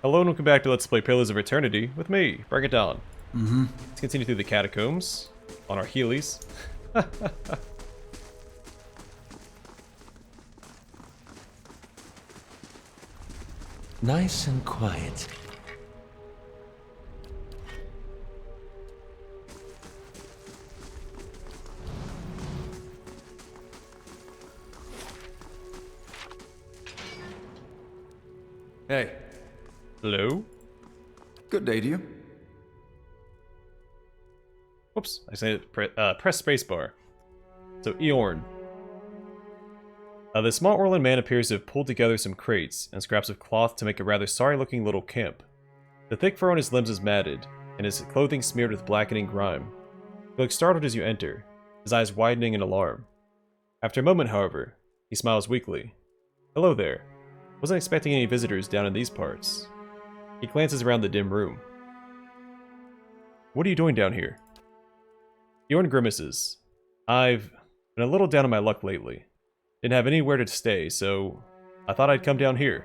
Hello and welcome back to Let's Play Pillars of Eternity with me, Brackenbury. Let's continue through the catacombs on our Heelys. Nice and quiet. Hey, Hello? good day to you. Whoops, I said press spacebar. So, Eorn. The small Orlan man appears to have pulled together some crates and scraps of cloth to make a rather sorry-looking little camp. The thick fur on his limbs is matted, and his clothing smeared with blackening grime. He looks startled as you enter, his eyes widening in alarm. After a moment, however, he smiles weakly. Hello there. Wasn't expecting any visitors down in these parts. He glances around the dim room. What are you doing down here? Eorn grimaces. I've been a little down on my luck lately. Didn't have anywhere to stay, so I thought I'd come down here.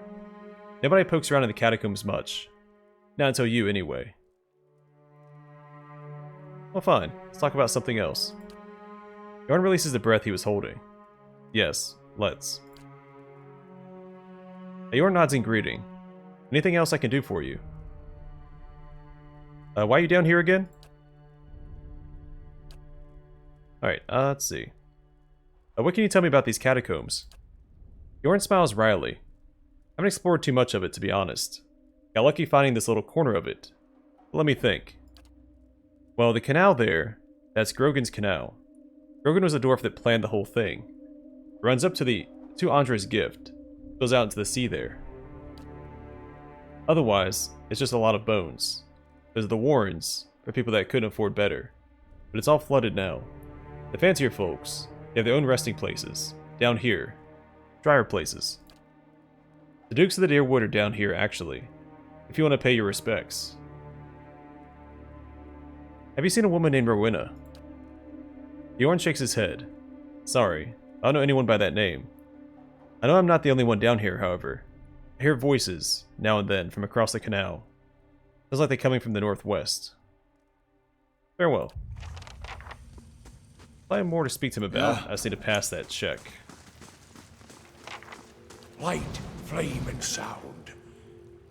Nobody pokes around in the catacombs much. Not until you, anyway. Well, fine. Let's talk about something else. Eorn releases the breath he was holding. Yes, let's. Eorn nods in greeting. Anything else I can do for you? Why are you down here again? Alright, let's see. What can you tell me about these catacombs? Eorn smiles wryly. I haven't explored too much of it, to be honest. Got lucky finding this little corner of it. But let me think. Well, the canal there, that's Grogan's canal. Grogan was the dwarf that planned the whole thing. It runs up to Andre's gift. Goes out into the sea there. Otherwise, it's just a lot of bones. There's the Warrens, for people that couldn't afford better. But it's all flooded now. The fancier folks, they have their own resting places. Down here. Drier places. The Dukes of the Deerwood are down here, actually. If you want to pay your respects. Have you seen a woman named Rowena? Eorn shakes his head. Sorry, I don't know anyone by that name. I know I'm not the only one down here, however. I hear voices, now and then, from across the canal. Sounds like they're coming from the northwest. Farewell. If I have more to speak to him about, I just need to pass that check. Light, flame, and sound.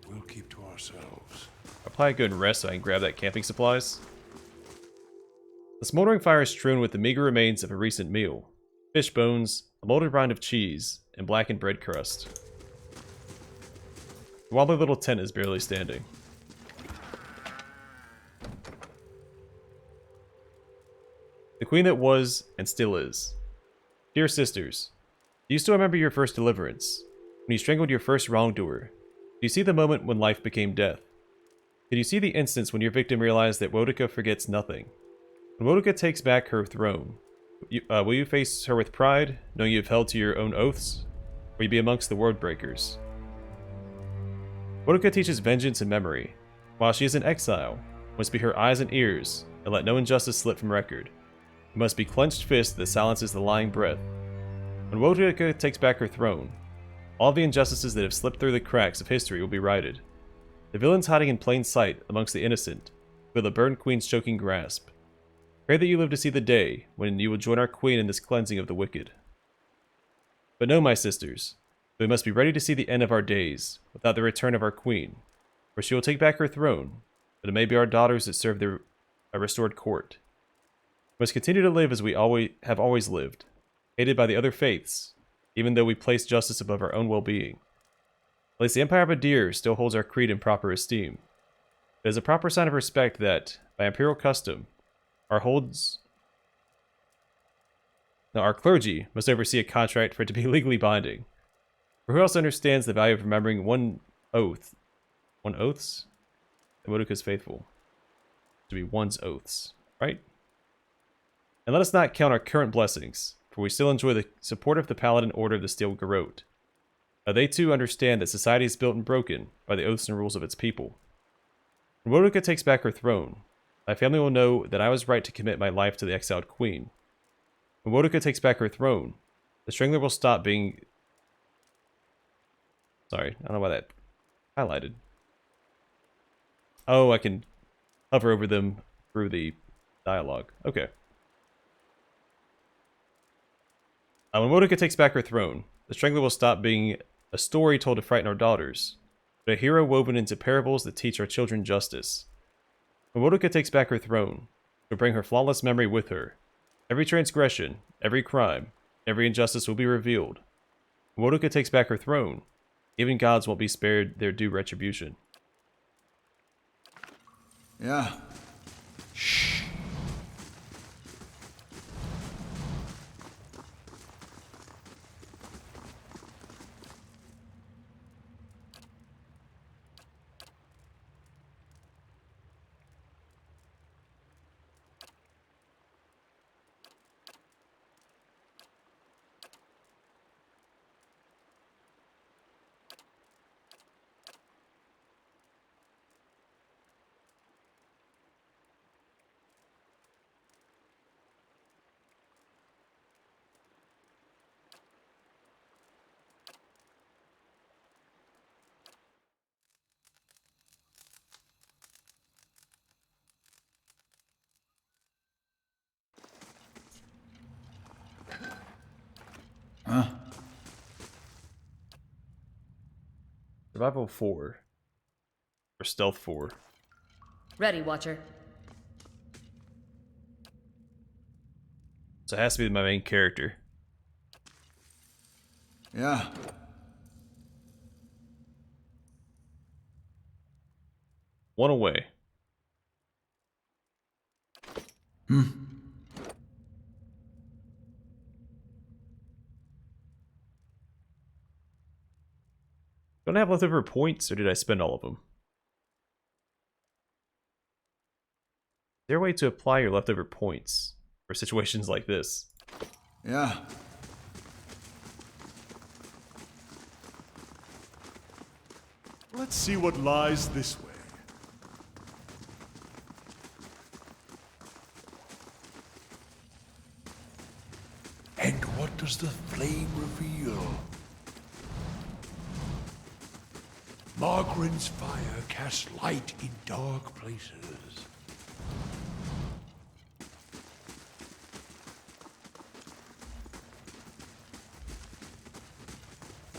We'll keep to ourselves. I'll probably go and rest so I can grab that camping supplies. The smoldering fire is strewn with the meager remains of a recent meal. Fish bones, a molded rind of cheese, and blackened bread crust. The wobbly little tent is barely standing. The queen that was, and still is. Dear sisters, do you still remember your first deliverance? When you strangled your first wrongdoer? Do you see the moment when life became death? Did you see the instance when your victim realized that Woedica forgets nothing? When Woedica takes back her throne, will you face her with pride, knowing you have held to your own oaths? Or will you be amongst the word breakers? Woedica teaches vengeance and memory. While she is in exile, must be her eyes and ears, and let no injustice slip from record. It must be clenched fist that silences the lying breath. When Woedica takes back her throne, all the injustices that have slipped through the cracks of history will be righted. The villains hiding in plain sight amongst the innocent feel the burned queen's choking grasp. Pray that you live to see the day when you will join our queen in this cleansing of the wicked. But know, my sisters, we must be ready to see the end of our days without the return of our queen, for she will take back her throne, but it may be our daughters that serve a restored court. We must continue to live as we have always lived, hated by the other faiths, even though we place justice above our own well-being. At least the Empire of Adir still holds our creed in proper esteem. It is a proper sign of respect that, by imperial custom, our clergy must oversee a contract for it to be legally binding. For who else understands the value of remembering one oaths? And Woedica's faithful. To be one's oaths, right? And let us not count our current blessings, for we still enjoy the support of the Paladin Order of the Steel Garrote. They too understand that society is built and broken by the oaths and rules of its people. When Woedica takes back her throne, my family will know that I was right to commit my life to the exiled queen. When Woedica takes back her throne, the Strangler will stop being... Sorry, I don't know why that highlighted. Oh, I can hover over them through the dialogue. Okay. When Wodoka takes back her throne, the Strangler will stop being a story told to frighten our daughters, but a hero woven into parables that teach our children justice. When Wodoka takes back her throne, she'll bring her flawless memory with her. Every transgression, every crime, every injustice will be revealed. When Wodoka takes back her throne, even gods won't be spared their due retribution. Yeah. Huh? Survival 4. Or Stealth 4. Ready, Watcher. So it has to be my main character. Yeah. One away. Don't I have leftover points, or did I spend all of them? Is there a way to apply your leftover points for situations like this? Yeah. Let's see what lies this way. And what does the flame reveal? Margaren's fire casts light in dark places.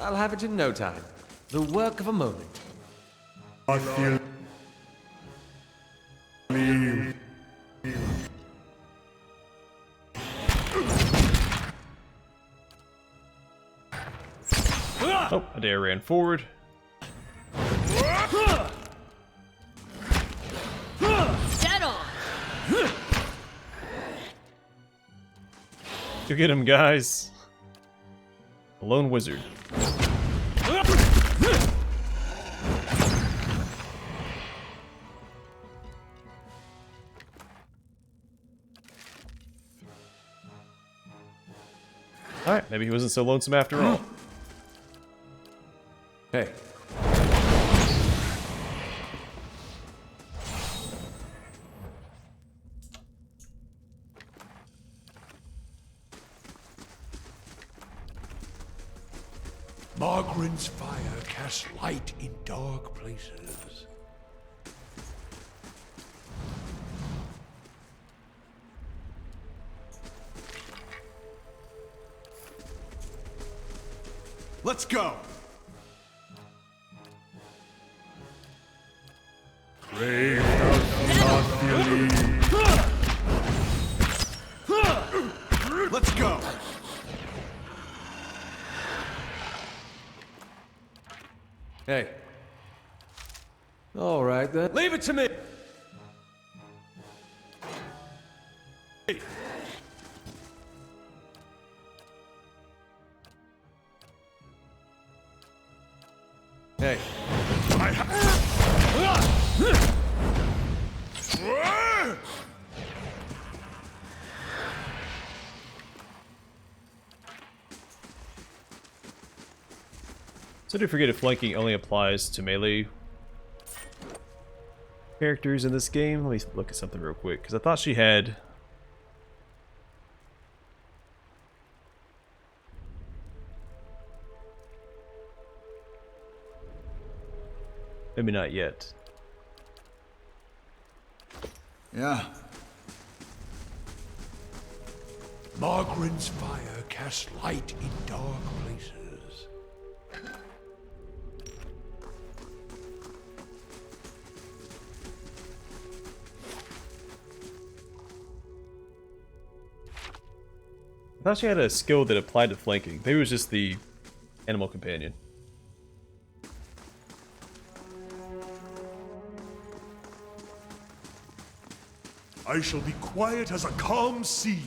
I'll have it in no time. The work of a moment. I feel... Oh, I dare ran forward. Dead on! Go get him, guys. A lone wizard. Alright, maybe he wasn't so lonesome after all. Hey. Margaren's fire casts light in dark places. Let's go! Brave thou not believe. Let's go! Hey. All right then. Leave it to me. Hey. So do forget if flanking only applies to melee characters in this game. Let me look at something real quick, because I thought she had... Maybe not yet. Yeah. Margaret's fire casts light in dark places. I thought she had a skill that applied to flanking. Maybe it was just the animal companion. I shall be quiet as a calm sea,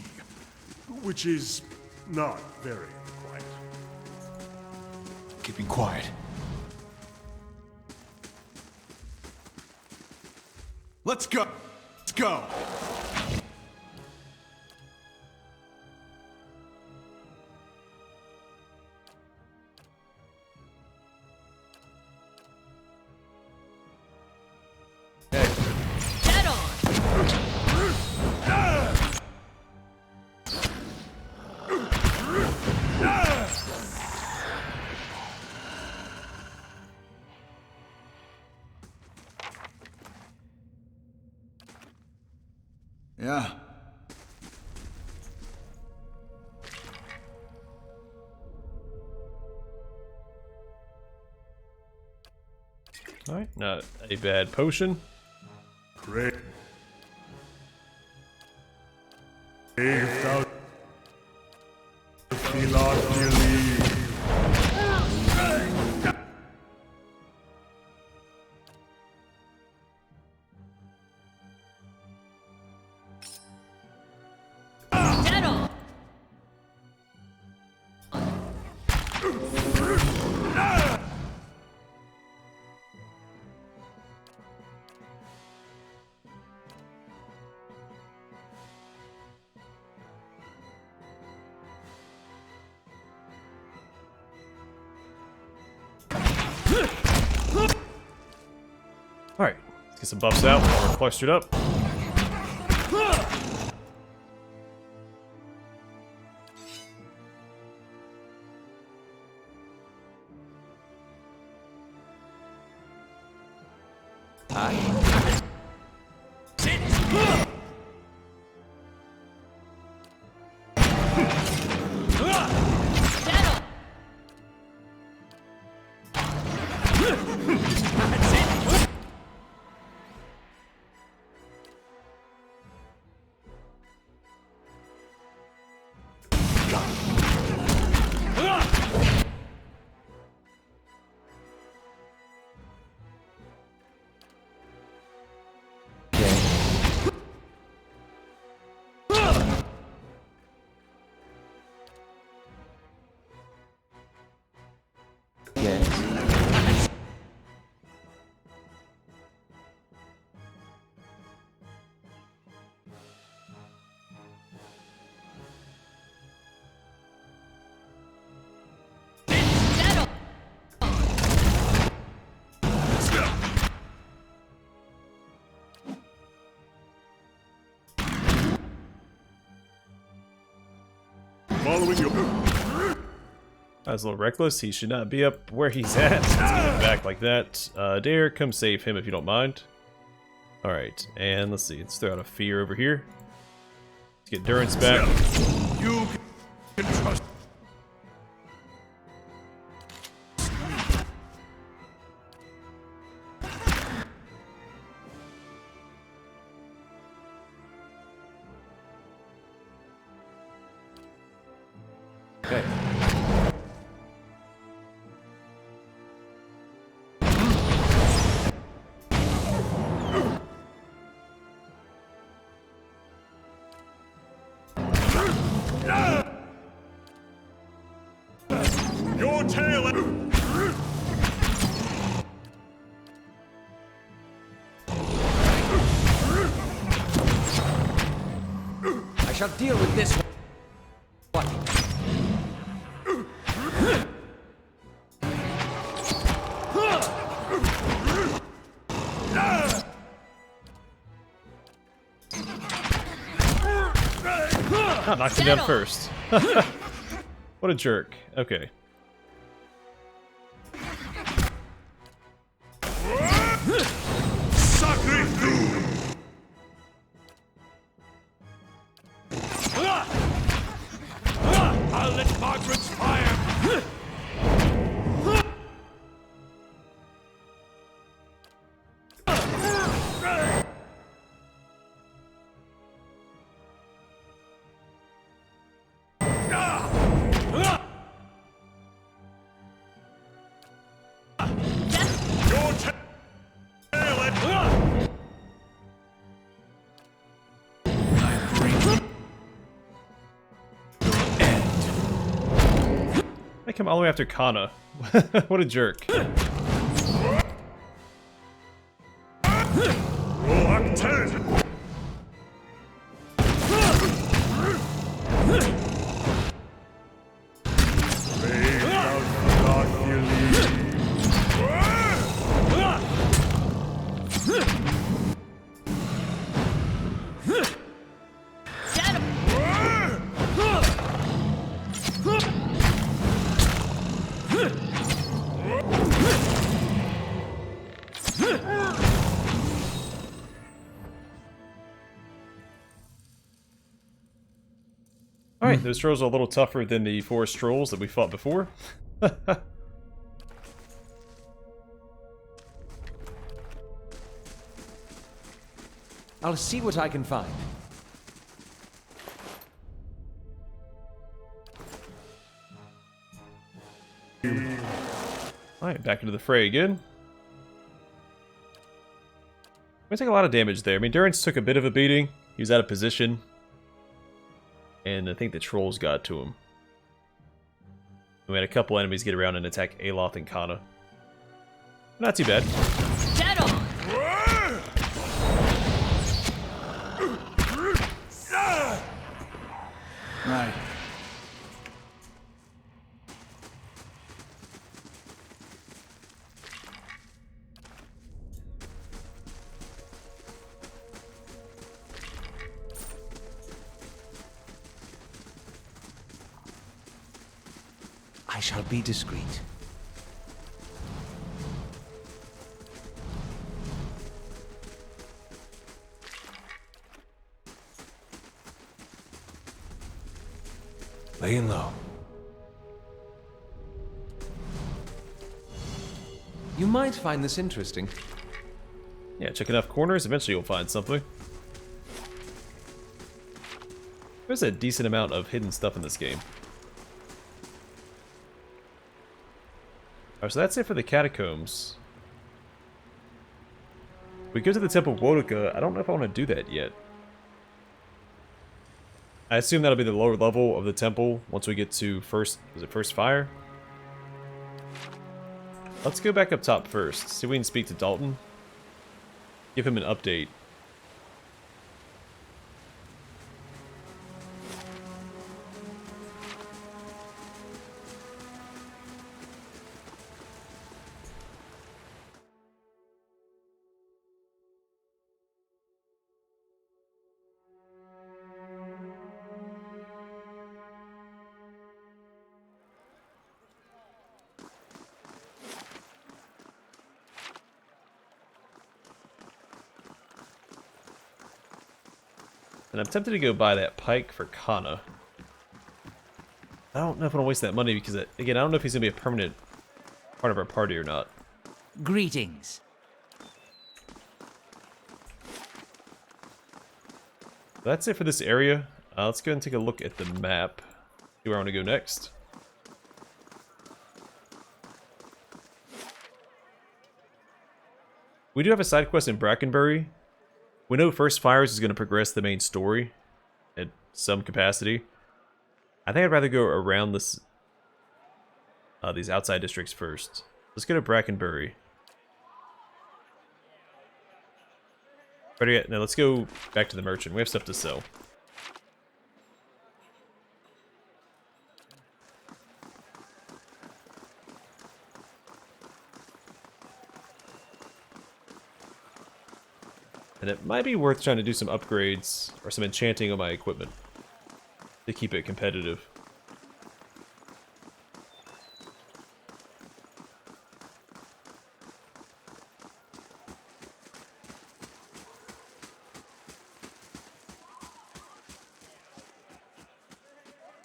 which is not very quiet. Keeping quiet. Let's go. Let's go. Dead on! Yeah. Alright, not a bad potion. Great. If thou be not believe. Dead on! Alright, let's get some buffs out while we're clustered up. Dead on! Dead on! Following you. That was a little reckless. He should not be up where he's at. Let's get him back like that. Dare, come save him if you don't mind. Alright, and let's see. Let's throw out a fear over here. Let's get Durance back. You can trust. Okay. Your tail. I shall deal with this one. Ah, knocked him down first. What a jerk. Okay. Sacre blue. I come all the way after Kana. What a jerk. Alright, those trolls are a little tougher than the forest trolls that we fought before. I'll see what I can find. Alright, back into the fray again. We take a lot of damage there. I mean, Durance took a bit of a beating. He was out of position. And I think the trolls got to him. We had a couple enemies get around and attack Aloth and Kana. Not too bad. Dead on. Right. I shall be discreet. Laying low. You might find this interesting. Yeah, check enough corners, eventually you'll find something. There's a decent amount of hidden stuff in this game. Alright, so that's it for the catacombs. We go to the Temple of Wodoka. I don't know if I want to do that yet. I assume that'll be the lower level of the temple once we get to first fire? Let's go back up top first. See if we can speak to Dalton. Give him an update. And I'm tempted to go buy that pike for Kana. I don't know if I want to waste that money because, again, I don't know if he's going to be a permanent part of our party or not. Greetings. That's it for this area. Let's go and take a look at the map. See where I want to go next. We do have a side quest in Brackenbury. We know First Fires is going to progress the main story at some capacity. I think I'd rather go around this these outside districts first. Let's go to Brackenbury. Better yet, no, let's go back to the merchant. We have stuff to sell. And it might be worth trying to do some upgrades or some enchanting on my equipment to keep it competitive.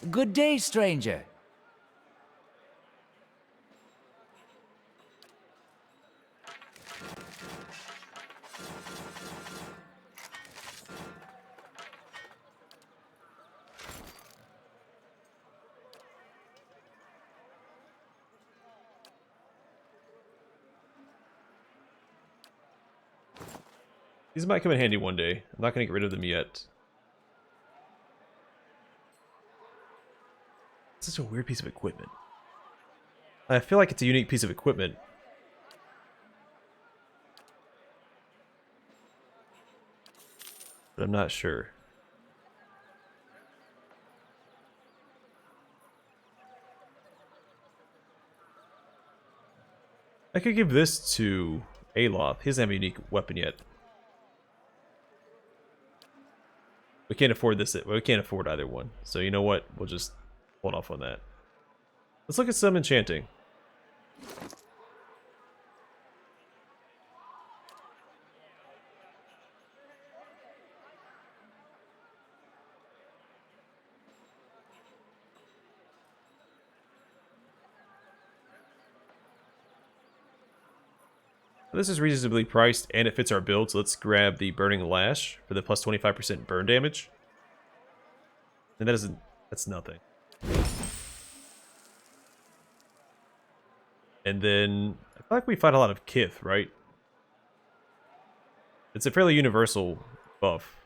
Good day, stranger. These might come in handy one day. I'm not going to get rid of them yet. It's such a weird piece of equipment. I feel like it's a unique piece of equipment. But I'm not sure. I could give this to Aloth. He doesn't have a unique weapon yet. We can't afford this. We can't afford either one. So you know what? We'll just hold off on that. Let's look at some enchanting. This is reasonably priced and it fits our build, so let's grab the Burning Lash for the plus 25% burn damage. And that's nothing. And then, I feel like we fight a lot of Kith, right? It's a fairly universal buff.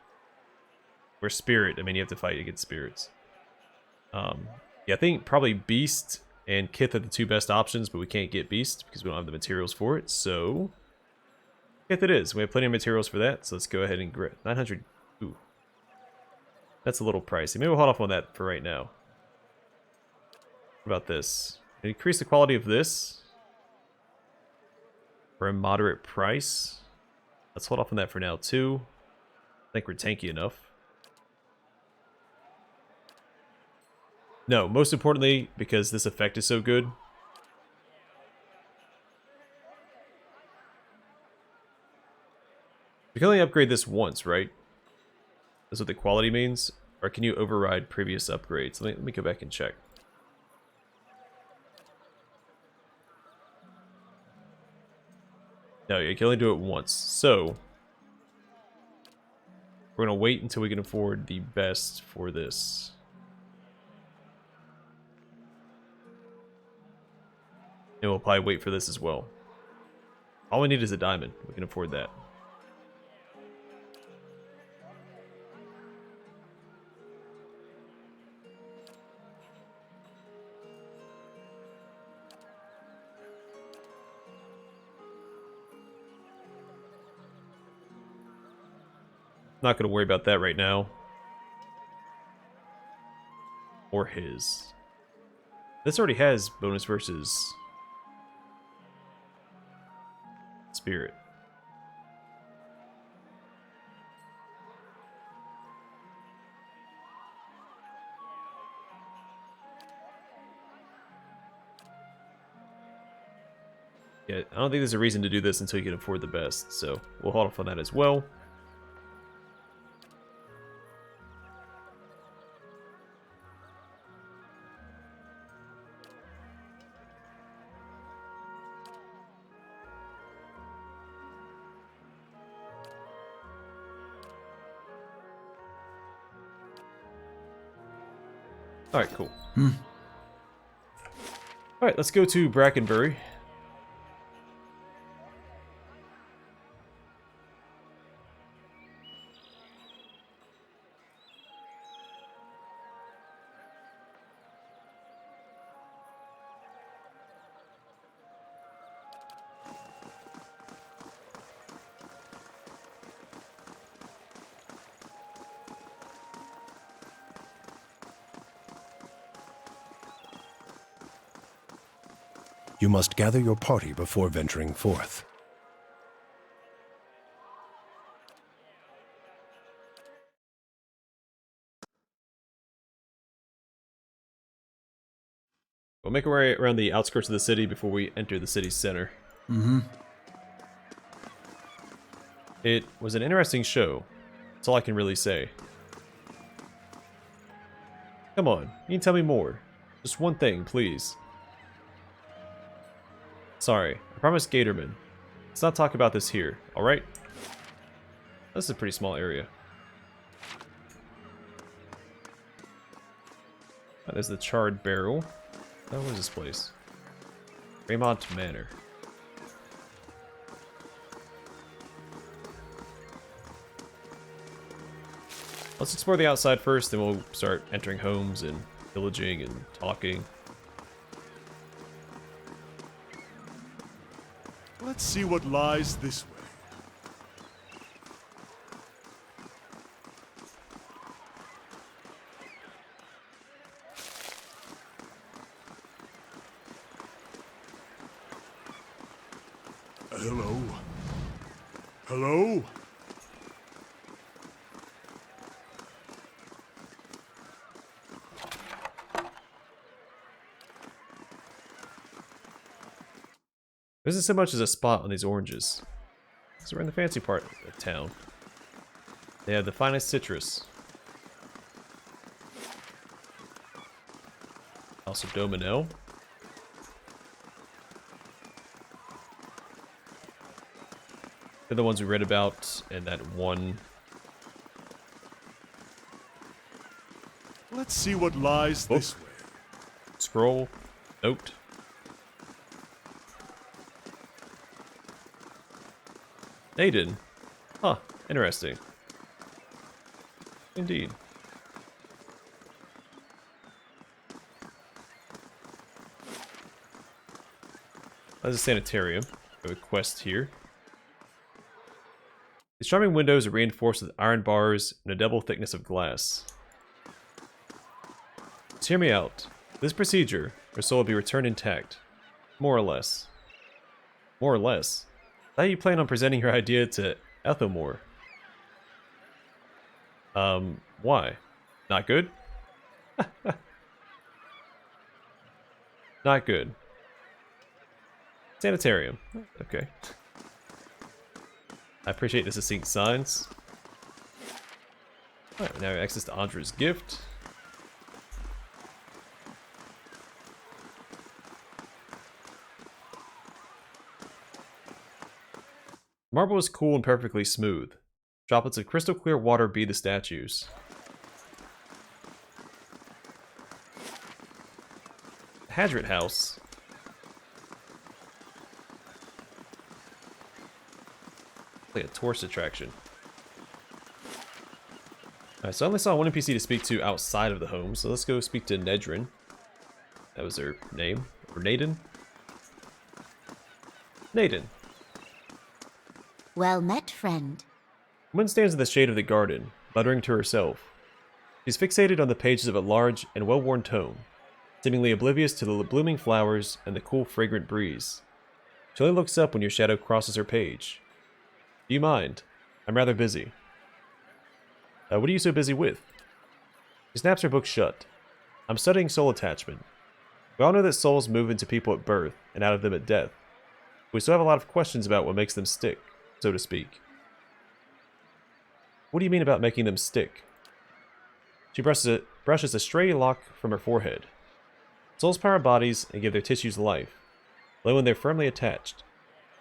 Where Spirit, I mean, you have to fight against spirits. Yeah, I think probably Beast and Kith are the two best options, but we can't get Beast because we don't have the materials for it, so... Kith it is. We have plenty of materials for that, so let's go ahead and grab 900. Ooh. That's a little pricey. Maybe we'll hold off on that for right now. What about this? Increase the quality of this for a moderate price. Let's hold off on that for now, too. I think we're tanky enough. No, most importantly, because this effect is so good. You can only upgrade this once, right? That's what the quality means? Or can you override previous upgrades? Let me go back and check. No, you can only do it once. So, we're going to wait until we can afford the best for this. And we'll probably wait for this as well. All we need is a diamond. We can afford that. Not going to worry about that right now. Or his. This already has bonus versus Spirit. Yeah, I don't think there's a reason to do this until you can afford the best, so we'll hold off on that as well. Alright, cool. Alright, let's go to Brackenbury. You must gather your party before venturing forth. We'll make our way around the outskirts of the city before we enter the city's center. It was an interesting show. That's all I can really say. Come on, you can tell me more. Just one thing, please. Sorry, I promised Gatorman. Let's not talk about this here, alright? This is a pretty small area. Oh, there's the charred barrel. Oh, what is this place? Raymont Manor. Let's explore the outside first, then we'll start entering homes and pillaging and talking. Let's see what lies this way. Hello? Hello? There isn't so much as a spot on these oranges. So we're in the fancy part of town. They have the finest citrus. Also Domino. They're the ones we read about in that one. Let's see what lies Book. this way. Scroll. Note. Aiden. Huh. Interesting. Indeed. There's a sanitarium. We have a quest here. These charming windows are reinforced with iron bars and a double thickness of glass. Just hear me out. This procedure, her soul will be returned intact. More or less. More or less? How you plan on presenting your idea to Ethelmore? Why? Not good? Not good. Sanitarium. Okay. I appreciate the succinct signs. Alright, now we have access to Andra's gift. Marble is cool and perfectly smooth. Droplets of crystal clear water bead the statues. Hadrit House. Like a tourist attraction. Alright, so I only saw one NPC to speak to outside of the home, so let's go speak to Nedrin. That was her name. Or Naden? Naden. Well met, friend. Woman stands in the shade of the garden, muttering to herself. She's fixated on the pages of a large and well-worn tome, seemingly oblivious to the blooming flowers and the cool, fragrant breeze. She only looks up when your shadow crosses her page. Do you mind? I'm rather busy. What are you so busy with? She snaps her book shut. I'm studying soul attachment. We all know that souls move into people at birth and out of them at death. We still have a lot of questions about what makes them stick, so to speak. What do you mean about making them stick? She brushes a stray lock from her forehead. Souls power bodies and give their tissues life, though when they're firmly attached.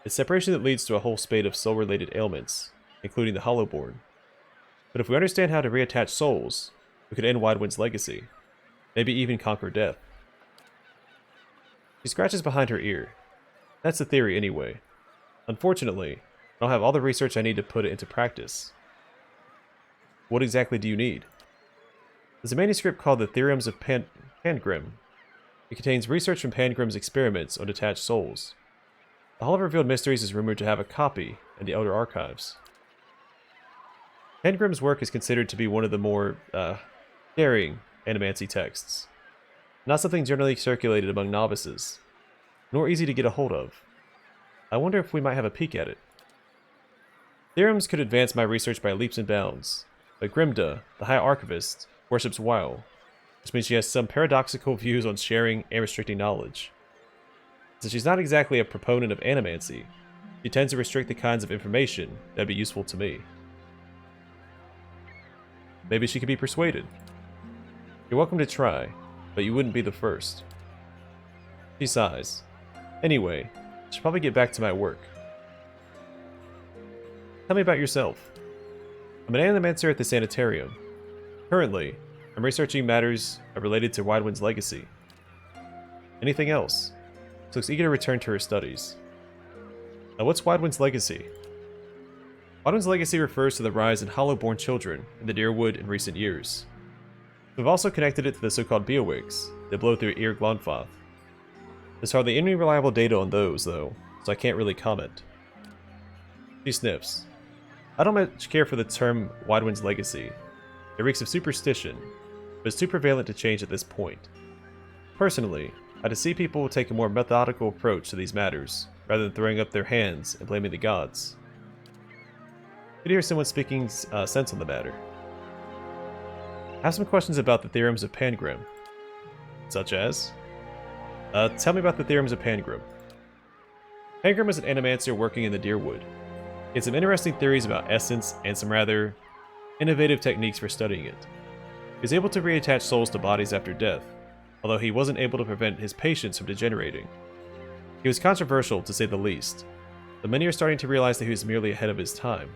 It's separation that leads to a whole spate of soul-related ailments, including the Hollowborn. But if we understand how to reattach souls, we could end Widewind's legacy. Maybe even conquer death. She scratches behind her ear. That's the theory anyway. Unfortunately, I don't have all the research I need to put it into practice. What exactly do you need? There's a manuscript called The Theorems of Pangrim. It contains research from Pangrim's experiments on detached souls. The Hall of Revealed Mysteries is rumored to have a copy in the Elder Archives. Pangrim's work is considered to be one of the more, daring animancy texts. Not something generally circulated among novices, nor easy to get a hold of. I wonder if we might have a peek at it. Theorems could advance my research by leaps and bounds, but Grimda, the High Archivist, worships WoW, which means she has some paradoxical views on sharing and restricting knowledge. Since she's not exactly a proponent of animancy, she tends to restrict the kinds of information that'd be useful to me. Maybe she could be persuaded. You're welcome to try, but you wouldn't be the first. She sighs. Anyway, I should probably get back to my work. Tell me about yourself. I'm an animancer at the sanitarium. Currently, I'm researching matters related to Widewind's legacy. Anything else? She looks eager to return to her studies. Now, what's Widewind's legacy? Widewind's legacy refers to the rise in Hollowborn children in the Deerwood in recent years. We've also connected it to the so-called Beowigs that blow through Ear Glonfoth. There's hardly any reliable data on those, though, so I can't really comment. She sniffs. I don't much care for the term Widewind's legacy. It reeks of superstition, but it's too prevalent to change at this point. Personally, I'd see people take a more methodical approach to these matters, rather than throwing up their hands and blaming the gods. You could hear someone speaking sense on the matter. I have some questions about the theorems of Pangrim. Such as? Tell me about the theorems of Pangrim. Pangrim is an animancer working in the Deerwood. He had some interesting theories about essence and some rather innovative techniques for studying it. He was able to reattach souls to bodies after death, although he wasn't able to prevent his patients from degenerating. He was controversial, to say the least, but many are starting to realize that he was merely ahead of his time.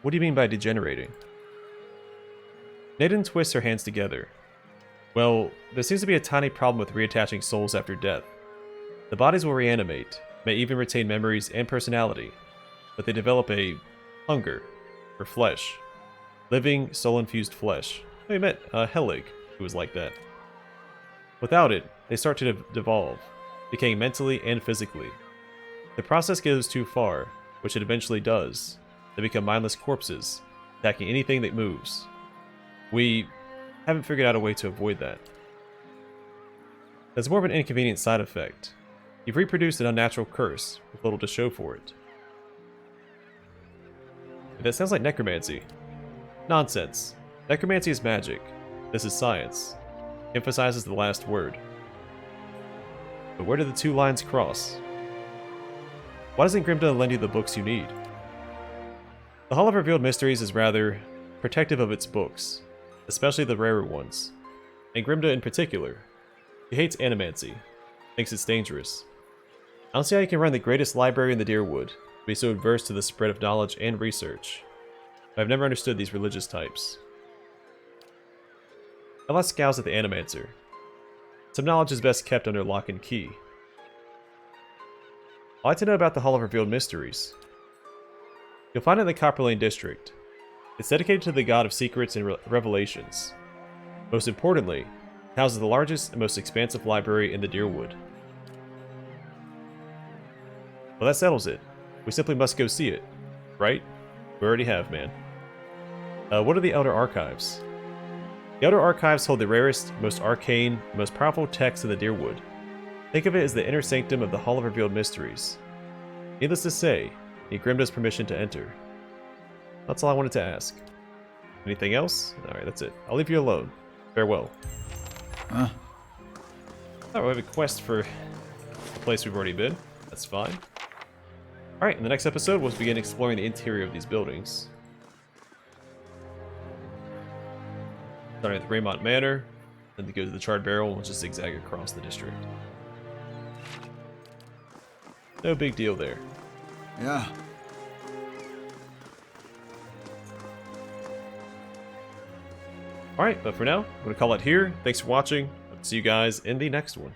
What do you mean by degenerating? Naden twists her hands together. Well, there seems to be a tiny problem with reattaching souls after death. The bodies will reanimate, may even retain memories and personality, but they develop a hunger for flesh. Living, soul-infused flesh. We met Helig, who was like that. Without it, they start to devolve, decaying mentally and physically. The process goes too far, which it eventually does. They become mindless corpses, attacking anything that moves. We haven't figured out a way to avoid that. That's more of an inconvenient side effect. You've reproduced an unnatural curse, with little to show for it. That sounds like necromancy. Nonsense. Necromancy is magic. This is science. Emphasizes the last word. But where do the two lines cross? Why doesn't Grimda lend you the books you need? The Hall of Revealed Mysteries is rather protective of its books, especially the rarer ones, and Grimda in particular. He hates animancy, thinks it's dangerous. I don't see how you can run the greatest library in the Deerwood, be so adverse to the spread of knowledge and research. I've never understood these religious types. Ella scowls at the Animancer. Some knowledge is best kept under lock and key. I'd like to know about the Hall of Revealed Mysteries. You'll find it in the Copperlane district. It's dedicated to the god of secrets and revelations. Most importantly, it houses the largest and most expansive library in the Deerwood. Well, that settles it. We simply must go see it. Right? We already have, man. What are the Elder Archives? The Elder Archives hold the rarest, most arcane, most powerful texts in the Deerwood. Think of it as the inner sanctum of the Hall of Revealed Mysteries. Needless to say, need Grimda's permission to enter. That's all I wanted to ask. Anything else? Alright, that's it. I'll leave you alone. Farewell. Huh? Alright, we have a quest for a place we've already been. That's fine. Alright, in the next episode, we'll begin exploring the interior of these buildings. Starting at Raymont Manor, then to go to the Charred Barrel, and we'll just zigzag across the district. No big deal there. Yeah. Alright, but for now, I'm going to call it here. Thanks for watching. I'll see you guys in the next one.